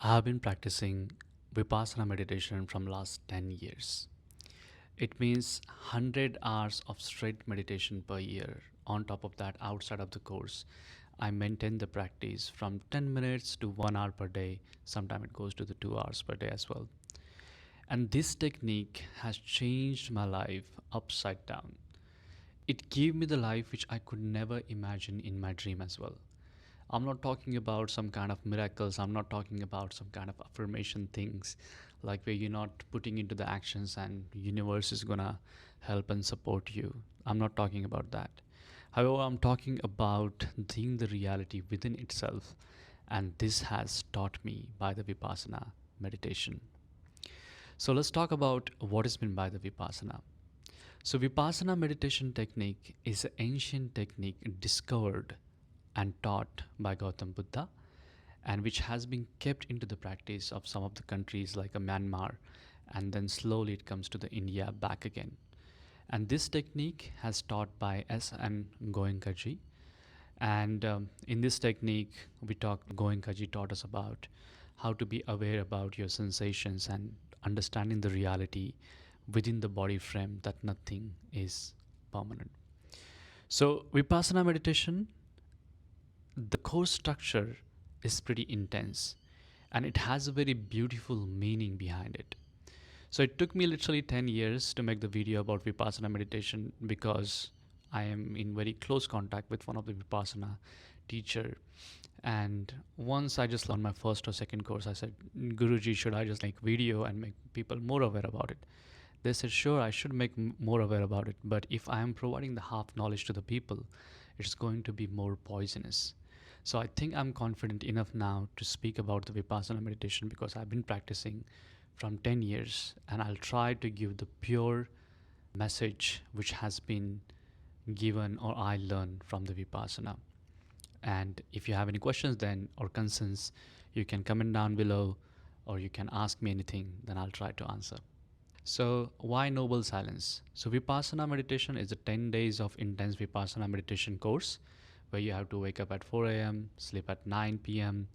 I have been practicing Vipassana meditation from last 10 years. It means 100 hours of straight meditation per year. On top of that, outside of the course, I maintain the practice from 10 minutes to 1 hour per day. Sometimes it goes to the 2 hours per day as well. And this technique has changed my life upside down. It gave me the life which I could never imagine in my dream as well. I'm not talking about some kind of miracles. I'm not talking about some kind of affirmation things like where you're not putting into the actions and universe is gonna help and support you. I'm not talking about that. However, I'm talking about seeing the reality within itself, and this has taught me by the Vipassana meditation. So let's talk about what is meant by the Vipassana. So Vipassana meditation technique is an ancient technique discovered and taught by Gautam Buddha, and which has been kept into the practice of some of the countries like Myanmar, and then slowly it comes to the India back again. And this technique has taught by S.N. Goenka ji. And in this technique, Goenka ji taught us about how to be aware about your sensations and understanding the reality within the body frame that nothing is permanent. So, Vipassana meditation, the course structure is pretty intense and it has a very beautiful meaning behind it. So it took me literally 10 years to make the video about Vipassana meditation because I am in very close contact with one of the Vipassana teacher. And once I just learned my first or second course, I said, Guruji, should I just make video and make people more aware about it? They said, sure, I should make more aware about it. But if I am providing the half knowledge to the people, it's going to be more poisonous. So I think I'm confident enough now to speak about the Vipassana meditation because I've been practicing from 10 years and I'll try to give the pure message which has been given or I learned from the Vipassana. And if you have any questions then or concerns, you can comment down below or you can ask me anything, then I'll try to answer. So why noble silence? So Vipassana meditation is a 10 days of intense Vipassana meditation course where you have to wake up at 4 a.m., sleep at 9 p.m.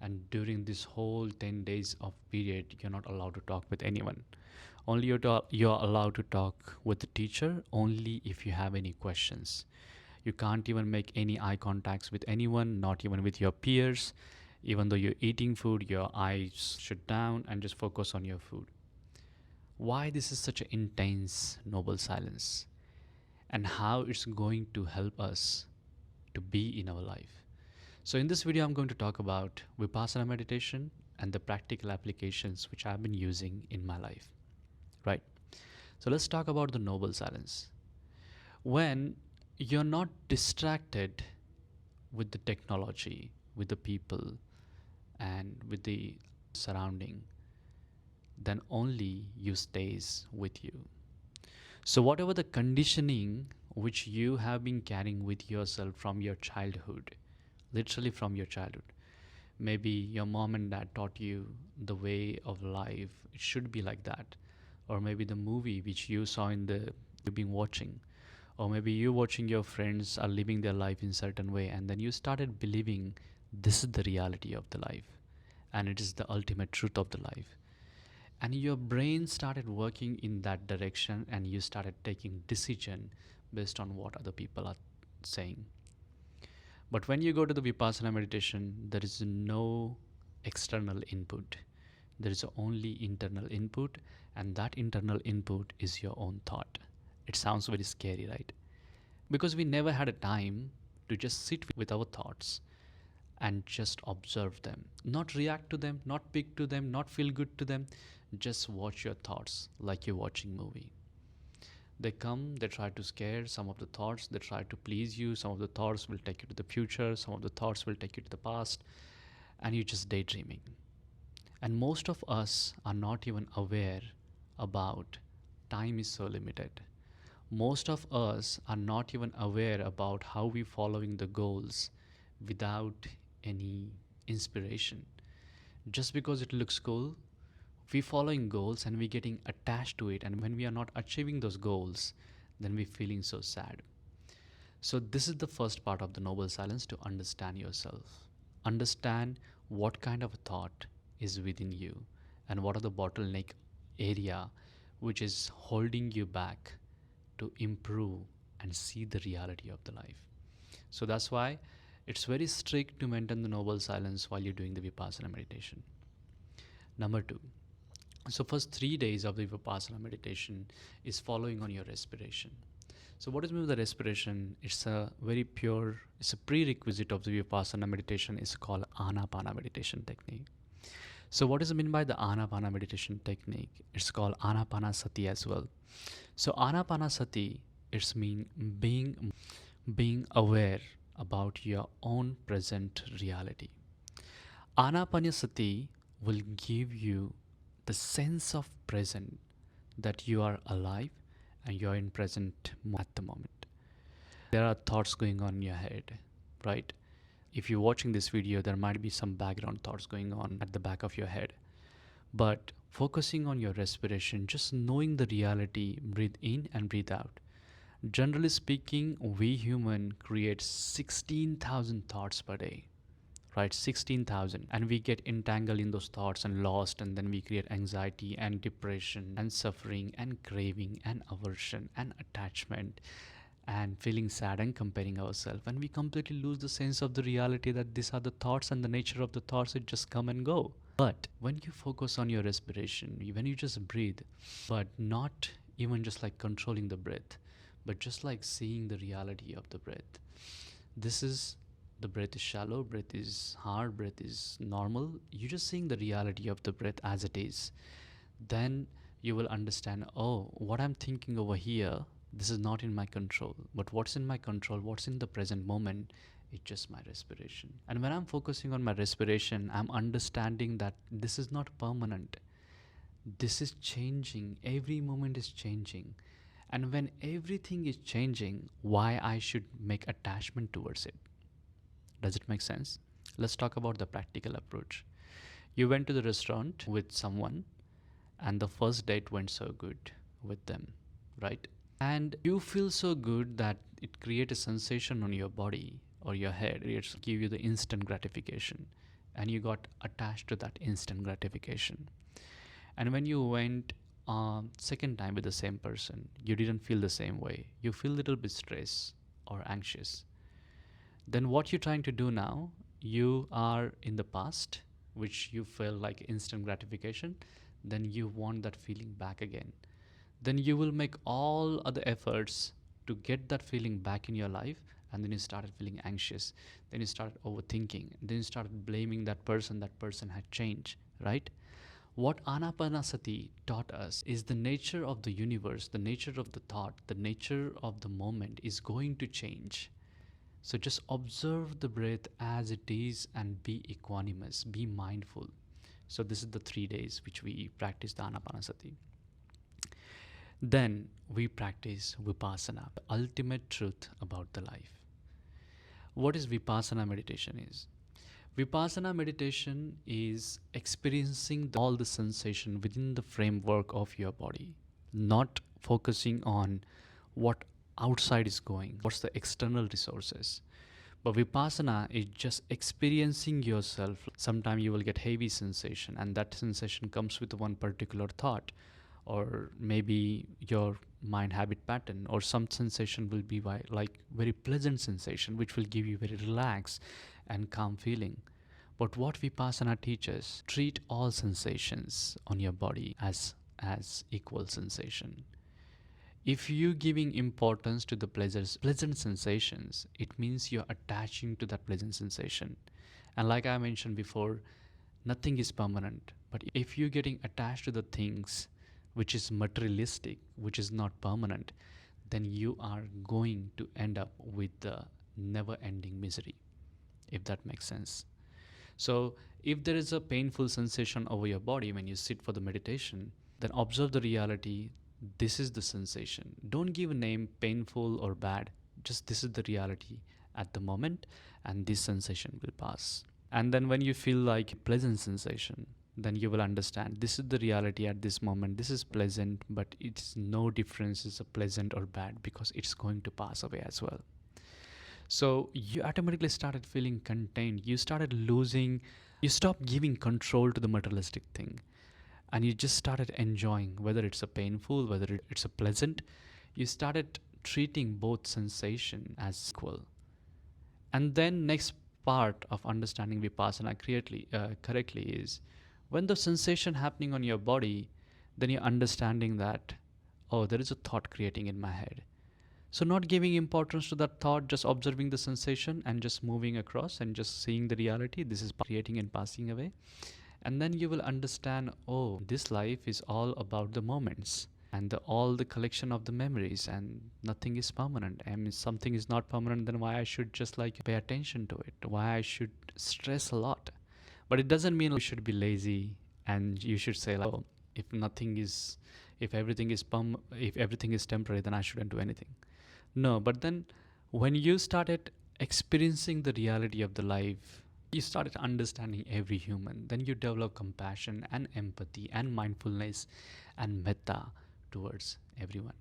and during this whole 10 days of period, you're not allowed to talk with anyone. Only you're allowed to talk with the teacher only if you have any questions. You can't even make any eye contacts with anyone, not even with your peers. Even though you're eating food, your eyes shut down and just focus on your food. Why this is such an intense noble silence and how it's going to help us to be in our life. So in this video I'm going to talk about Vipassana meditation and the practical applications which I've been using in my life. Right. So let's talk about the noble silence. When you're not distracted with the technology, with the people and with the surrounding, then only you stays with you. So whatever the conditioning which you have been carrying with yourself from your childhood, literally from your childhood, maybe your mom and dad taught you the way of life, it should be like that, or maybe the movie which you saw in the you've been watching, or maybe you watching your friends are living their life in certain way and then you started believing this is the reality of the life and it is the ultimate truth of the life, and your brain started working in that direction and you started taking decision based on what other people are saying. But when you go to the Vipassana meditation, there is no external input. There is only internal input, and that internal input is your own thought. It sounds very scary, right? Because we never had a time to just sit with our thoughts and just observe them, not react to them, not pick to them, not feel good to them. Just watch your thoughts like you're watching movie. They come, they try to scare some of the thoughts, they try to please you. Some of the thoughts will take you to the future, some of the thoughts will take you to the past, and you're just daydreaming. And most of us are not even aware about time is so limited. Most of us are not even aware about how we following the goals without any inspiration. Just because it looks cool, we following goals and we getting attached to it, and when we are not achieving those goals, then we feeling so sad. So this is the first part of the noble silence, to understand yourself, understand what kind of a thought is within you, and what are the bottleneck area which is holding you back to improve and see the reality of the life. So that's why it's very strict to maintain the noble silence while you're doing the Vipassana meditation. Number two, so first 3 days of the Vipassana meditation is following on your respiration. So what is meant by the respiration? It's a very pure, it's a prerequisite of the Vipassana meditation. It's called Anapana meditation technique. So what is meant by the Anapana meditation technique? It's called Anapana Sati as well. So Anapana Sati, it's mean being aware about your own present reality. Anapanasati will give you the sense of present, that you are alive and you are in present at the moment. There are thoughts going on in your head, right? If you're watching this video, there might be some background thoughts going on at the back of your head. But focusing on your respiration, just knowing the reality, breathe in and breathe out. Generally speaking, we human create 16,000 thoughts per day, right? 16,000. And we get entangled in those thoughts and lost, and then we create anxiety and depression and suffering and craving and aversion and attachment and feeling sad and comparing ourselves. And we completely lose the sense of the reality that these are the thoughts, and the nature of the thoughts, it just come and go. But when you focus on your respiration, when you just breathe, but not even just like controlling the breath, but just like seeing the reality of the breath. This is, the breath is shallow, breath is hard, breath is normal. You're just seeing the reality of the breath as it is. Then you will understand, oh, what I'm thinking over here, this is not in my control. But what's in my control, what's in the present moment, it's just my respiration. And when I'm focusing on my respiration, I'm understanding that this is not permanent. This is changing. Every moment is changing. And when everything is changing, why I should make attachment towards it? Does it make sense? Let's talk about the practical approach. You went to the restaurant with someone, and the first date went so good with them, right? And you feel so good that it creates a sensation on your body or your head. It gives you the instant gratification, and you got attached to that instant gratification. And when you went second time with the same person, you didn't feel the same way. You feel a little bit stressed or anxious. Then what you're trying to do now, you are in the past, which you felt like instant gratification. Then you want that feeling back again. Then you will make all other efforts to get that feeling back in your life. And then you started feeling anxious. Then you started overthinking. Then you started blaming that person had changed, right? What Anapanasati taught us is the nature of the universe, the nature of the thought, the nature of the moment is going to change. So just observe the breath as it is and be equanimous, be mindful. So this is the 3 days which we practice the Anapanasati. Then we practice Vipassana, the ultimate truth about the life. What is Vipassana meditation is? Vipassana meditation is experiencing all the sensation within the framework of your body, not focusing on what outside is going, what's the external resources. But Vipassana is just experiencing yourself. Sometimes you will get heavy sensation, and that sensation comes with one particular thought, or maybe your mind habit pattern, or some sensation will be like very pleasant sensation, which will give you very relaxed and calm feeling. But what Vipassana teaches, treat all sensations on your body as equal sensation. If you're giving importance to the pleasant sensations, it means you're attaching to that pleasant sensation. And like I mentioned before, nothing is permanent. But if you're getting attached to the things which is materialistic, which is not permanent, then you are going to end up with the never-ending misery, if that makes sense. So if there is a painful sensation over your body when you sit for the meditation, then observe the reality. This is the sensation. Don't give a name, painful or bad. Just this is the reality at the moment, and this sensation will pass. And then when you feel like a pleasant sensation, then you will understand this is the reality at this moment. This is pleasant, but it's no difference is a pleasant or bad, because it's going to pass away as well. So you automatically started feeling contained. You started losing You stop giving control to the materialistic thing, and you just started enjoying, whether it's a painful, whether it's a pleasant. You started treating both sensation as equal. And then next part of understanding vipassana correctly is when the sensation happening on your body, then you're understanding that, oh, there is a thought creating in my head. So not giving importance to that thought, just observing the sensation and just moving across and just seeing the reality. This is creating and passing away. And then you will understand, oh, this life is all about the moments and all the collection of the memories, and nothing is permanent. And if something is not permanent, then why I should just like pay attention to it? Why I should stress a lot? But it doesn't mean you should be lazy and you should say like, oh, if nothing is, if everything is temporary, then I shouldn't do anything. No, but then when you started experiencing the reality of the life, you started understanding every human, then you develop compassion and empathy and mindfulness and metta towards everyone.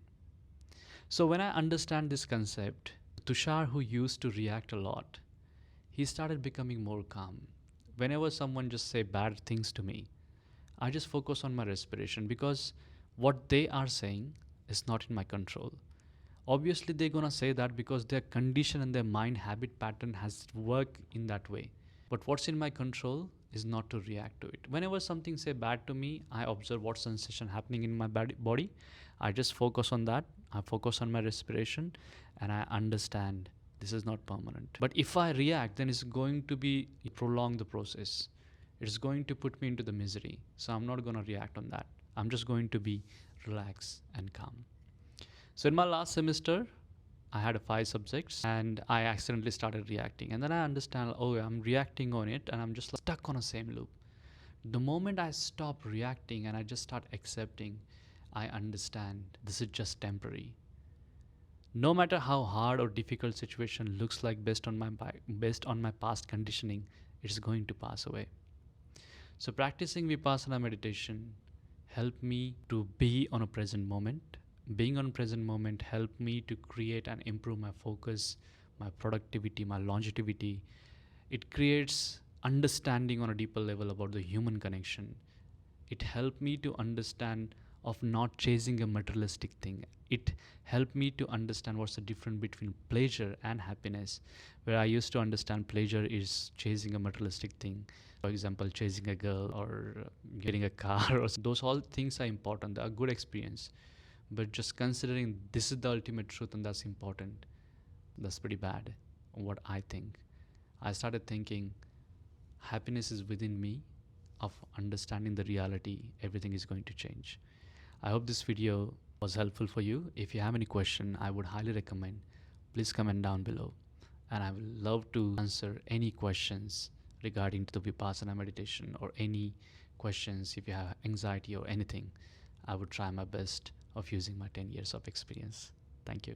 So when I understand this concept, Tushar, who used to react a lot, he started becoming more calm. Whenever someone just say bad things to me, I just focus on my respiration, because what they are saying is not in my control. Obviously they're gonna say that because their condition and their mind habit pattern has worked in that way. But what's in my control is not to react to it. Whenever something say bad to me, I observe what sensation happening in my body. I just focus on that. I focus on my respiration, and I understand this is not permanent. But if I react, then it's going to be prolong the process. It's going to put me into the misery. So I'm not going to react on that. I'm just going to be relaxed and calm. So in my last semester, I had 5 subjects and I accidentally started reacting. And then I understand, oh, I'm reacting on it and I'm just like stuck on a same loop. The moment I stop reacting and I just start accepting, I understand this is just temporary. No matter how hard or difficult situation looks like based on my past conditioning, it's going to pass away. So practicing Vipassana meditation helped me to be on a present moment. Being on present moment helped me to create and improve my focus, my productivity, my longevity. It creates understanding on a deeper level about the human connection. It helped me to understand of not chasing a materialistic thing. It helped me to understand what's the difference between pleasure and happiness, where I used to understand pleasure is chasing a materialistic thing. For example, chasing a girl or getting a car, or those all things are important. They are good experience. But just considering this is the ultimate truth and that's important, that's pretty bad, what I think. I started thinking happiness is within me, of understanding the reality, everything is going to change. I hope this video was helpful for you. If you have any question, I would highly recommend, please comment down below. And I will love to answer any questions regarding to the Vipassana meditation, or any questions if you have anxiety or anything. I would try my best of using my 10 years of experience. Thank you.